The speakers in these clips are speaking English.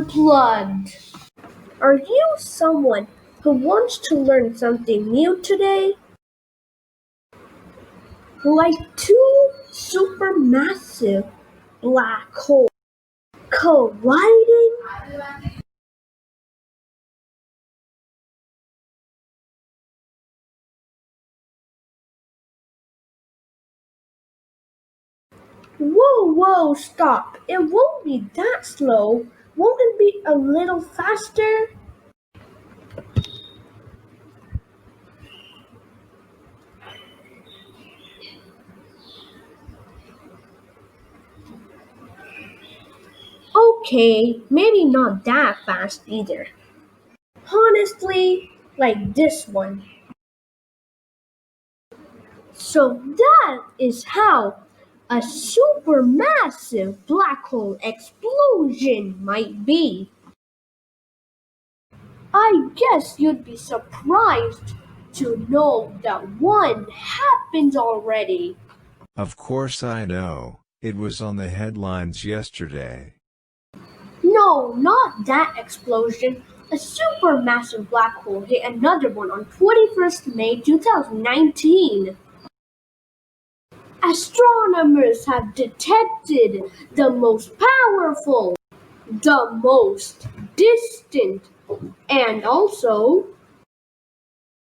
Unplugged. Are you someone who wants to learn something new today? Like two supermassive black holes colliding? Whoa, stop. It won't be that slow. Won't it be a little faster? Okay, maybe not that fast either. Honestly, like this one. So that is how a supermassive black hole explosion might be. I guess you'd be surprised to know that one happened already. Of course I know. It was on the headlines yesterday. No, not that explosion. A supermassive black hole hit another one on 21st May 2019. Astronomers have detected the most powerful, the most distant, and also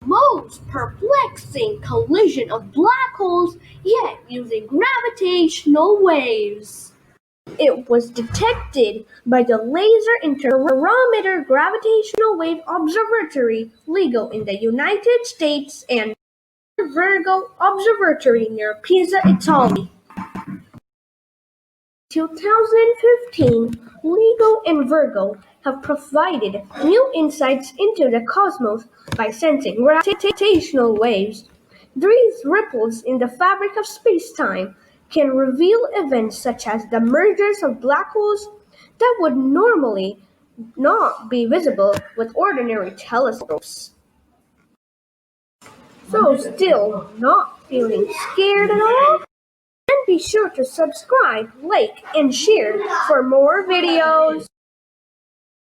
most perplexing collision of black holes yet using gravitational waves. It was detected by the Laser Interferometer Gravitational Wave Observatory LIGO in the United States and Virgo Observatory near Pisa, Italy. 2015, LIGO and Virgo have provided new insights into the cosmos by sensing gravitational waves. These ripples in the fabric of space-time can reveal events such as the mergers of black holes that would normally not be visible with ordinary telescopes. So still not feeling scared at all? And be sure to subscribe, like, and share for more videos.